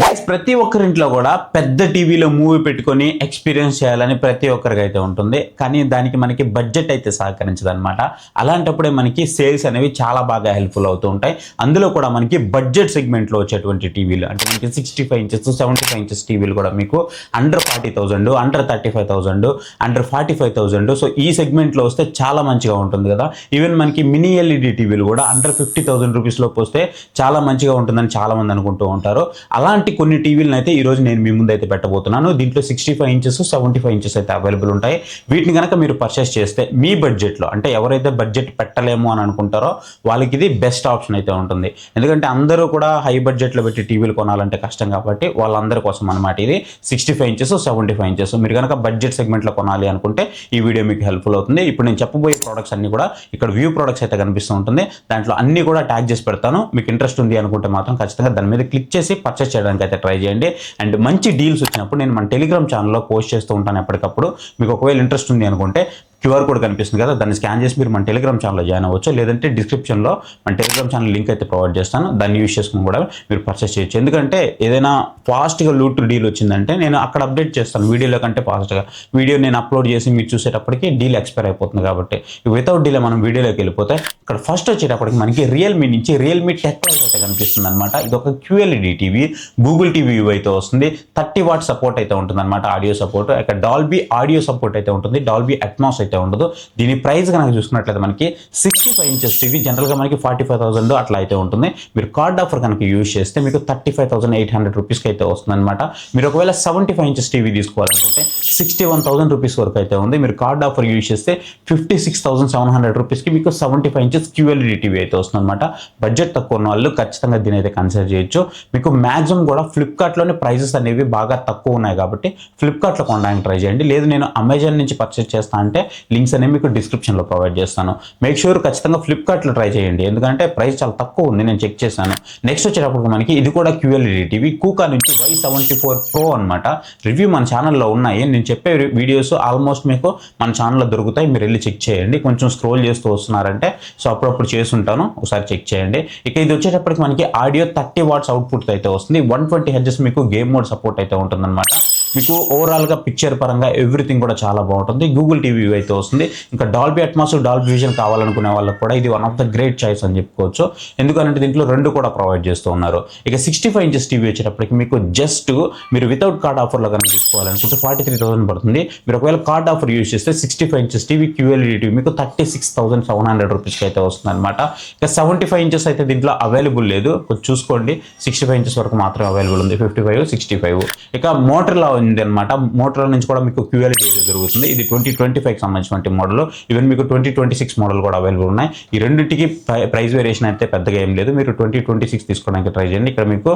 Guys ప్రతి ఒక్కరింట్లో కూడా పెద్ద టీవీలో మూవీ పెట్టుకొని ఎక్స్పీరియన్స్ చేయాలని ప్రతి ఒక్కరికి అయితే ఉంటుంది. కానీ దానికి మనకి బడ్జెట్ అయితే సహకరించదు అనమాట. అలాంటప్పుడే మనకి సేల్స్ అనేవి చాలా బాగా హెల్ప్ఫుల్ అవుతూ ఉంటాయి. అందులో కూడా మనకి బడ్జెట్ సెగ్మెంట్లో వచ్చేటువంటి టీవీలు అంటే మనకి 65 ఇంచెస్ 75 ఇంచెస్ టీవీలు కూడా మీకు అండర్ 40,000 అండర్ 35,000 అండర్ 45,000 సో ఈ సెగ్మెంట్లో వస్తే చాలా మంచిగా ఉంటుంది కదా. ఈవెన్ మనకి మినీ ఎల్ఈడి టీవీలు కూడా అండర్ 50,000 రూపీస్లోకి వస్తే చాలా మంచిగా ఉంటుందని చాలా మంది అనుకుంటూ ఉంటారు. అలాంటి కొన్ని టీవీలను అయితే ఈరోజు నేను మీ ముందు అయితే పెట్టబోతున్నాను. దీంట్లో 65 ఇంచెస్ 75 ఇంచెస్ అయితే అవైలబుల్ ఉంటాయి. వీటిని కనుక మీరు పర్చేస్ చేస్తే మీ బడ్జెట్లో అంటే ఎవరైతే బడ్జెట్ పెట్టలేము అని అనుకుంటారో వాళ్ళకి ఇది బెస్ట్ ఆప్షన్ అయితే ఉంటుంది. ఎందుకంటే అందరూ కూడా హై బడ్జెట్లో పెట్టి టీవీలు కొనాలంటే కష్టం కాబట్టి వాళ్ళందరి కోసం అనమాట ఇది 65 ఇంచెస్ 75 ఇంచెస్. మీరు కనుక బడ్జెట్ సెగ్మెంట్లో కొనాలి అనుకుంటే ఈ వీడియో మీకు హెల్ప్ఫుల్ అవుతుంది. ఇప్పుడు నేను చెప్పబోయే ప్రోడక్ట్స్ అన్ని కూడా ఇక్కడ వ్యూ ప్రోడక్ట్స్ అయితే కనిపిస్తూ ఉంటుంది. దాంట్లో అన్ని కూడా ట్యాగ్ చేసి పెడతాను. మీకు ఇంట్రెస్ట్ ఉంది అనుకుంటే మాత్రం ఖచ్చితంగా దాని మీద క్లిక్ చేసి పర్చేస్ చేయడానికి అయితే ట్రై చేయండి. అండ్ మంచి డీల్స్ వచ్చినప్పుడు నేను మన టెలిగ్రామ్ ఛానల్లో పోస్ట్ చేస్తూ ఉంటాను ఎప్పటికప్పుడు. మీకు ఒకవేళ ఇంట్రెస్ట్ ఉంది అనుకుంటే క్యూఆర్ కోడ్ కనిపిస్తుంది కదా, దాన్ని స్కాన్ చేసి మీరు మన టెలిగ్రామ్ ఛానల్లో జాయిన్ అవ్వచ్చు. లేదంటే డిస్క్రిప్షన్లో మన టెలిగ్రామ్ ఛానల్ లింక్ అయితే ప్రొవైడ్ చేస్తాను. దాన్ని యూజ్ చేసుకుని కూడా మీరు పర్చేస్ చేయొచ్చు. ఎందుకంటే ఏదైనా ఫాస్ట్గా లూట్ డీల్ వచ్చిందంటే నేను అక్కడ అప్డేట్ చేస్తాను వీడియోలో కంటే ఫాస్ట్గా. వీడియో నేను అప్లోడ్ చేసి మీరు చూసేటప్పటికి డీల్ ఎక్స్పైర్ అయిపోతుంది కాబట్టి వితౌట్ డీలే మనం వీడియోలోకి వెళ్ళిపోతే ఇక్కడ ఫస్ట్ వచ్చేటప్పటికి మనకి రియల్మీ నుంచి రియల్మీ టెక్ ప్లస్ అయితే కనిపిస్తుంది అనమాట. ఇది ఒక QLED TV Google TV view అయితే వస్తుంది. 30 వాట్ సపోర్ట్ అయితే ఉంటుంది అనమాట, ఆడియో సపోర్ట్. ఇక్కడ డాల్బీ ఆడియో సపోర్ట్ అయితే ఉంటుంది, డాల్బీ అట్మాస్ అయితే ఉండదు. దీని ప్రైస్ కనుక చూసుకున్నట్లయితే మనకి 65 ఇంచెస్ టీవీ జనరల్గా మనకి 45,000 అట్లా అయితే ఉంటుంది. మీరు కార్డ్ ఆఫర్ కనుక యూజ్ చేస్తే మీకు 35,800 రూపీస్కి అయితే వస్తుంది అనమాట. మీరు ఒకవేళ 75 ఇంచెస్ టీవీ తీసుకోవాలనుకుంటే 61,000 రూపీస్ వరకు అయితే ఉంది. మీరు కార్డ్ ఆఫర్ యూజ్ చేస్తే 56,700 రూపీస్కి మీకు 75 ఇంచెస్ QLED టీవీ అయితే వస్తుంది అనమాట. బడ్జెట్ తక్కువ ఉన్న వాళ్ళు ఖచ్చితంగా దీని అయితే కన్సిడర్ చేయొచ్చు. మీకు మ్యాక్సిమం కూడా ఫ్లిప్కార్ట్లోనే ప్రైజెస్ అనేవి బాగా తక్కువ ఉన్నాయి కాబట్టి ఫ్లిప్కార్ట్లో కొనడానికి ట్రై చేయండి. లేదు నేను అమెజాన్ నుంచి పర్చేస్ చేస్తా అంటే లింక్స్ అనేవి మీకు డిస్క్రిప్షన్లో ప్రొవైడ్ చేస్తాను. మేక్ షూర్ ఖచ్చితంగా ఫ్లిప్కార్ట్లో ట్రై చేయండి, ఎందుకంటే ప్రైస్ చాలా తక్కువ ఉంది, నేను చెక్ చేశాను. నెక్స్ట్ వచ్చేటప్పుడు మనకి ఇది కూడా QLED టీవీ కూకా నుంచి Y74 Pro అనమాట. రివ్యూ మన ఛానల్లో ఉన్నాయి. నేను చెప్పే వీడియోస్ ఆల్మోస్ట్ మీకు మన ఛానల్లో దొరుకుతాయి, మీరు వెళ్ళి చెక్ చేయండి. కొంచెం స్క్రోల్ చేస్తూ వస్తున్నారంటే సో అప్పుడప్పుడు చేస్తుంటాను, ఒకసారి చెక్ చేయండి. ఇక ఇది వచ్చేటప్పటికి మనకి ఆడియో 30 వాట్స్ అవుట్పుట్ అయితే వస్తుంది. 120 హెర్ట్జ్ మీకు గేమ్ మోడ్ సపోర్ట్ అయితే ఉంటుందన్నమాట. మీకు ఓవరాల్గా పిక్చర్ పరంగా ఎవ్రీథింగ్ కూడా చాలా బాగుంటుంది. గూగుల్ టీవీ అయితే వస్తుంది. ఇంకా డాల్బీ అట్మాస్ డాల్బీ విజన్ కావాలనుకునే వాళ్ళకి కూడా ఇది one of the great choice అని చెప్పుకోవచ్చు. ఎందుకంటే దీంట్లో రెండు కూడా ప్రొవైడ్ చేస్తూ ఉన్నారు. ఇక 65 ఇంచెస్ టీవీ వచ్చేటప్పటికి మీకు జస్ట్ మీరు వితౌట్ కార్డ్ ఆఫర్లో కనుక తీసుకోవాలనుకుంటే 43,000 పడుతుంది. మీరు ఒకవేళ కార్డ్ ఆఫర్ యూజ్ చేస్తే 65 ఇంచెస్ టీవీ QLED టీవీ మీకు 36,700 రూపీస్కి అయితే వస్తుంది అనమాట. ఇక 75 ఇంచెస్ అయితే దీంట్లో అవైలబుల్ లేదు, కొంచెం చూసుకోండి. 65 ఇంచెస్ వరకు మాత్రమే అవైలబుల్ ఉంది, 55 65. ఇక మోటర్లా ఉంది అనమాట. మోటర్లా నుంచి కూడా మీకు QLED అయితే దొరుకుతుంది. ఇది 2025కి సంబంధించిన మోడల్. ఈవెన్ మీకు 2026 మోడల్ కూడా అవైలబుల్ ఉన్నాయి. ఈ రెండింటికి ప్రైస్ వేరియేషన్ అయితే పెద్దగా ఏం లేదు. మీరు 2026 తీసుకోవడానికి ట్రై చేయండి. ఇక్కడ మీకు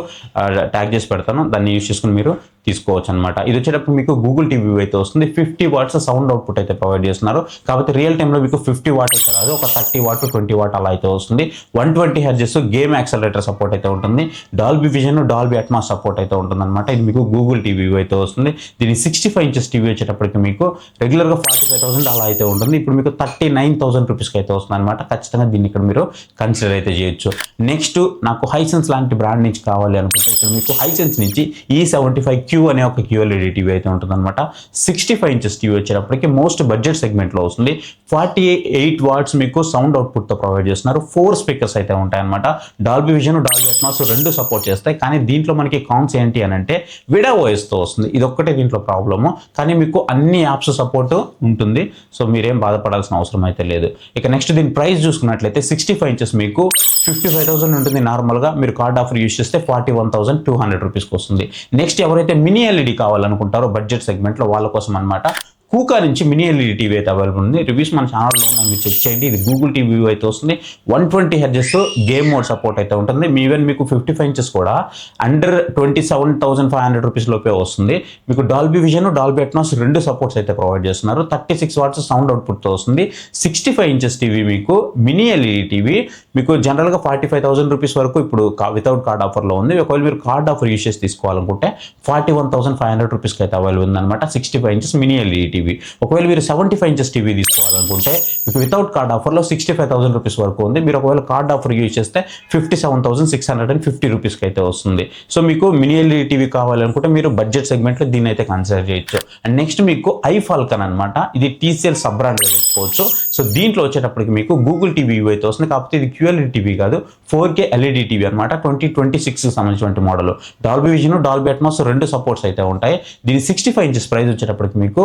ట్యాగ్ చేసి పెడతాను, దాన్ని యూజ్ చేసుకుని మీరు తీసుకోవచ్చు అనమాట. ఇది వచ్చేటప్పుడు మీకు గూగుల్ టీవీ అయితే వస్తుంది. 50 వాట్స్ సౌండ్ అవుట్పుట్ అయితే ప్రొవైడ్ చేస్తున్నారు. కాబట్టి రియల్ టైంలో మీకు 50 వాట్ అయితే రాదు, ఒక 30 వాట్ 20 వాట్ అలా అయితే వస్తుంది. 120 హెర్ట్జ్ గేమ్ యాక్సలరేటర్ సపోర్ట్ అయితే ఉంటుంది. Dolby vision Dolby Atmos support అయితే ఉంటుంది అనమాట. ఇది మీకు గూగుల్ టీవీ అయితే వస్తుంది. దీని 65 ఇంచెస్ టీవీ వచ్చేటప్పటికి మీకు రెగ్యులర్గా 45,000 అలా అయితే ఉంటుంది. ఇప్పుడు మీకు 39,000 రూపీస్కి అయితే వస్తుంది అనమాట. ఖచ్చితంగా దీన్ని ఇక్కడ మీరు కన్సిడర్ అయితే చేయొచ్చు. నెక్స్ట్ నాకు హైసెన్స్ లాంటి బ్రాండ్ నుంచి కావాలి అనుకుంటే ఇక్కడ మీకు హైసెన్స్ నుంచి E75Q అనే ఒక QLED టీవీ అయితే ఉంటుంది అనమాట. 65 ఇంచెస్ టీవీ వచ్చేటప్పటికి మోస్ట్ బడ్జెట్ సెగ్మెంట్లో వస్తుంది. 48 వాట్స్ మీకు సౌండ్ అవుట్పుట్తో ప్రొవైడ్ చేస్తున్నారు. 4 స్పీకర్స్ అయితే ఉంటాయి అనమాట. డాల్బీ విజన్ డాల్బీ అట్మాస్ రెండు సపోర్ట్ చేస్తాయి. కానీ దీంట్లో మనకి కాన్స్ ఏంటి అని అంటే విడా ఓఎస్తో వస్తుంది. ఇది ఒక్కటే దీంట్లో ప్రాబ్లము. కానీ మీకు అన్ని యాప్స్ సపోర్ట్ ఉంటుంది, సో మీరేం బాధపడాల్సిన అవసరం అయితే లేదు. ఇక నెక్స్ట్ దీని ప్రైస్ చూసుకున్నట్లయితే 65 ఇంచెస్ మీకు 55,000 ఉంటుంది నార్మల్గా. మీరు కార్డ్ ఆఫర్ యూజ్ చేస్తే 41,200 రూపీస్కి వస్తుంది. నెక్స్ట్ ఎవరైతే మినీ ఎల్ఈడి కావాలనుకుంటారో బడ్జెట్ సెగ్మెంట్లో వాళ్ళ కోసం అనమాట. కూకా నుంచి మినీ ఎల్ఈడి టీవీ అయితే అవైలబుల్ ఉంది. రివ్యూస్ మన ఛానల్లో ఉన్నాయి, మీరు చెక్ చేయండి. ఇది గూగుల్ టీవీ అయితే వస్తుంది. 120 హెర్ట్జ్ గేమ్ మోడ్ సపోర్ట్ అయితే ఉంటుంది. ఈవెన్ మీకు 55 ఇంచెస్ కూడా అండర్ 27,500 రూపీస్ లోపే వస్తుంది. మీకు డాల్బీ విజన్ డాల్బీ అట్మాస్ రెండు సపోర్ట్స్ అయితే ప్రొవైడ్ చేస్తున్నారు. 36 వాట్స్ సౌండ్ అవుట్పుట్తో వస్తుంది. 65 ఇంచెస్ టీవీ మీకు మినీ ఎల్ఈడి టీవీ మీకు జనరల్గా 45,000 రూపీస్ వరకు ఇప్పుడు వితౌట్ కార్డ్ ఆఫర్లో ఉంది. ఒకవేళ మీరు కార్డ్ ఆఫర్ యూజ్ చేసి తీసుకోవాలనుకుంటే 41,500 రూపీస్కి అయితే అవైలబుల్ ఉందన్నమాట. 65 inches mini LED TV. TV. ఒకవేళ మీరు 75 ఇంచెస్ టీవీ తీసుకోవాలనుకుంటే మీకు వితౌట్ కార్డ్ ఆఫర్లో 65,000 రూపీస్ వరకు ఉంది. మీరు ఒకవేళ కార్డ్ ఆఫర్ యూజ్ చేస్తే 57,650 రూపీస్కి అయితే వస్తుంది. సో మీకు మినీ ఎల్ఈడి టీవీ కావాలనుకుంటే మీరు బడ్జెట్ సెగ్మెంట్లో దీన్ని అయితే కన్సిడర్ చేయొచ్చు. అండ్ నెక్స్ట్ మీకు ఐఫాల్కన్ అనమాట, ఇది TCL సబ్ బ్రాండ్గా చెప్పుకోవచ్చు. సో దీంట్లో వచ్చేటప్పటికి మీకు గూగుల్ టీవీ అయితే వస్తుంది, కాకపోతే ఇది QLED టీవీ కాదు, 4K LED టీవీ అనమాట. 2026కి సంబంధించిన model. Dolby vision, Dolby Atmos రెండు సపోర్ట్స్ అయితే ఉంటాయి. దీని 65 ఇంచెస్ ప్రైస్ వచ్చేటప్పటికి మీకు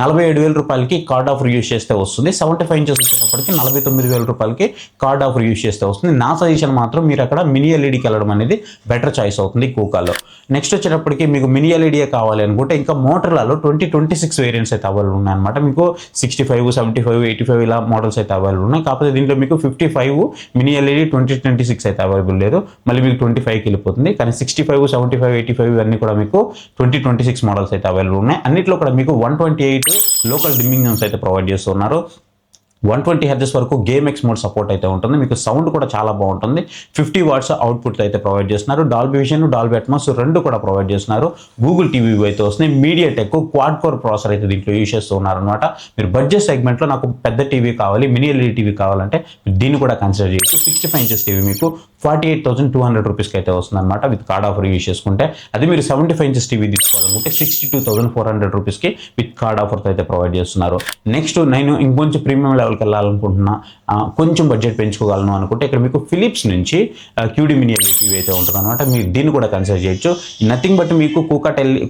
47,000 రూపాయలకి కార్డ్ ఆఫర్ యూజ్ చేస్తే వస్తుంది. 75 ఇంచెస్ వచ్చేటప్పటికి 49,000 రూపాయలకి కార్డ్ ఆఫర్ యూజ్ చేస్తే వస్తుంది. నా సజెషన్ మాత్రం మీరు అక్కడ మినీ ఎల్ఈడికి వెళ్ళడం అనేది బెటర్ చాయిస్ అవుతుంది కూకాలో. నెక్స్ట్ వచ్చేటప్పటికి మీకు మినీ ఎల్ఈడియే కావాలి అనుకుంటే ఇంకా మోటర్లలో 2026 వేరియంట్స్ అయితే అవైలబుల్ ఉన్నాయన్నమాట. మీకు 65, 75, 85 ఇలా మోడల్స్ అయితే అవైలబుల్ ఉన్నాయి. కాకపోతే దీంట్లో మీకు 55 మినీ ఎల్ఈడి 2026 అయితే అవైలబుల్ లేదు, మళ్ళీ మీకు 25కి వెళ్ళిపోతుంది. కానీ 65, 75, 85 ఇవన్నీ కూడా మీకు 2026 మోడల్స్ అయితే అవైలబుల్ ఉన్నాయి. అన్నిట్లో కూడా మీకు 128 లోకల్ డిమ్మింగ్ జోన్స్ అయితే ప్రొవైడ్ చేస్తున్నారు. 120 Hz వరకు గేమ్ ఎక్స్ మోడ్ సపోర్ట్ అయితే ఉంటుంది. మీకు సౌండ్ కూడా చాలా బాగుంటుంది. 50 వాట్స్ అవుట్పుట్ అయితే ప్రొవైడ్ చేస్తున్నారు. డాల్బీ విజన్, డాల్బీ అట్మాస్ రెండు కూడా ప్రొవైడ్ చేస్తున్నారు. గూగుల్ టీవీ అయితే వస్తుంది. మీడియాటెక్ క్వాడ్ కోర్ ప్రాసెసర్ అయితే దీంట్లో యూజ్ చేస్తున్నారు అనమాట. మీరు బడ్జెట్ సెగ్మెంట్లో నాకు పెద్ద టీవీ కావాలి, మినీ ఎల్ఈడి టీవీ కావాలంటే దీన్ని కూడా కన్సిడర్ చేయొచ్చు. 65 ఇంచెస్ టీవీ మీకు 48,200 రూపీస్కి అయితే వస్తుంది అనమాట విత్ కార్డ్ ఆఫర్ యూజ్ చేసుకుంటే. అది మీరు 75 ఇంచెస్ టీవీ తీసుకోవాలనుకుంటే 62,400 రూపీస్కి విత్ కార్డ్ ఆఫర్తో అయితే ప్రొవైడ్ చేస్తున్నారు. నెక్స్ట్ నేను ఇంకొంచెం ప్రీమియం లెవెల్కి వెళ్ళాలనుకుంటున్నా, కొంచెం బడ్జెట్ పెంచుకోగలను అనుకుంటే ఇక్కడ మీకు ఫిలిప్స్ నుంచి QD మినీ ఎల్ఈడి టీవీ అయితే ఉంటుంది అనమాట. మీరు దీన్ని కూడా కన్సిడర్ చేయొచ్చు. నథింగ్ బట్ మీకు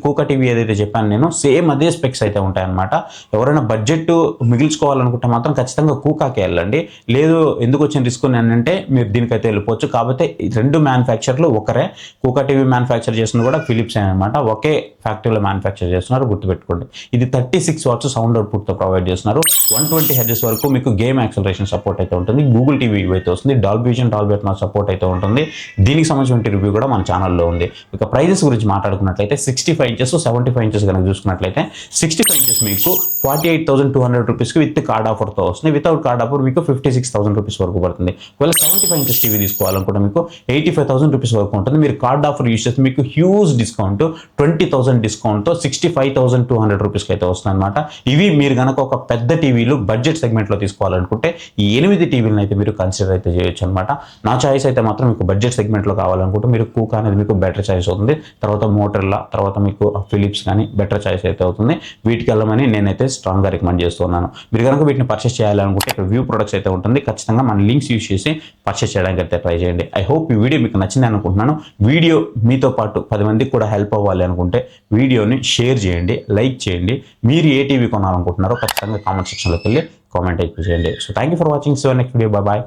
కూకా టీవీ ఏదైతే చెప్పాను నేను, సేమ్ అదే స్పెక్స్ అయితే ఉంటాయన్నమాట. ఎవరైనా బడ్జెట్ మిగిల్చుకోవాలనుకుంటే మాత్రం ఖచ్చితంగా కూకాకి వెళ్ళండి. లేదు ఎందుకు వచ్చిన రిస్క్ అంటే మీరు దీనికైతే వెళ్ళిపోవచ్చు. కాబట్టి రెండు మ్యానుఫ్యాక్చర్లు ఒకరే. కూకా టీవీ మ్యానుఫ్యాక్చర్ చేసిన కూడా ఫిలిప్స్ అనమాట, ఒకే ఫ్యాక్టరీలో మ్యానుఫ్యాక్చర్ చేస్తున్నారు, గుర్తుపెట్టుకోండి. ఇది 36 వాట్స్ సౌండ్ అవుట్పుట్తో ప్రొవైడ్ చేస్తున్నారు. 120 Hz వరకు మీకు గేమ్ యాక్సలరేషన్ సపోర్ట్ అయితే ఉంటుంది. గూగుల్ టీవీ అయితే వస్తుంది. Dolby vision, Dolby Atmos support అయితే ఉంటుంది. దీనికి సంబంధించిన రివ్యూ కూడా మన ఛానల్లో ఉంది. ఇక ప్రైజెస్ గురించి మాట్లాడుకున్నట్లయితే 65 ఇంచెస్ 75 ఇంచెస్ కనుక చూసుకున్నట్లయితే 65 ఇంచెస్ మీకు 48,200 రూపీస్కి విత్ కార్డ్ ఆఫర్తో వస్తుంది. వితౌట్ కార్డ్ ఆఫర్ మీకు 56,000 రూపీస్ వరకు పడుతుంది. ఒకవేళ 75 ఇంచెస్ టీవీ తీసుకోవాలనుకుంటే మీకు 85,000 రూపీస్ వరకు ఉంటుంది. మీరు కార్డ్ ఆఫర్ యూజ్ చేస్తే మీకు హ్యూజ్ డిస్కౌంట్ 20,000 డిస్కౌంట్తో 65,200 రూపీస్కి అయితే వస్తుంది అనమాట. ఇవి మీరు కనుక ఒక పెద్ద టీవీలు బడ్జెట్ సెగ్మెంట్లో తీసుకోవాలనుకుంటే ఈ 8 టీవీలను అయితే మీరు కన్సిడర్ అయితే చేయొచ్చు అనమాట. నా చాయిస్ అయితే మాత్రం మీకు బడ్జెట్ సెగ్మెంట్లో కావాలనుకుంటే మీరు కూకా అనేది మీకు బెటర్ చాయిస్ అవుతుంది. తర్వాత మోటర్లా, తర్వాత మీకు ఫిలిప్స్ కానీ బెటర్ చాయిస్ అయితే అవుతుంది. వీటికి వెళ్ళమని నేనైతే స్ట్రాంగ్గా రికమెండ్ చేస్తున్నాను. మీరు కనుక వీటిని పర్చేస్ చేయాలనుకుంటే ఇక్కడ వ్యూ ప్రొడక్ట్స్ అయితే ఉంటుంది. ఖచ్చితంగా మన లింక్స్ యూజ్ చేసి పర్చేస్ చేయడానికి అయితే ట్రై చేయండి. ఐ హోప్ ఈ వీడియో మీకు నచ్చింది అనుకుంటున్నాను. వీడియో మీతో పాటు 10 మందికి కూడా హెల్ప్ అవ్వాలి అనుకుంటే వీడియోని షేర్ చేయండి, లైక్ చేయండి. మీరు ఏ టీవీ కొనాలనుకుంటున్నారో ఖచ్చితంగా కామెంట్ సెక్షన్లోకి వెళ్ళి కామెంట్ అయితే చేయండి. So thank you for watching. So next video. Bye.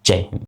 Jai Hind.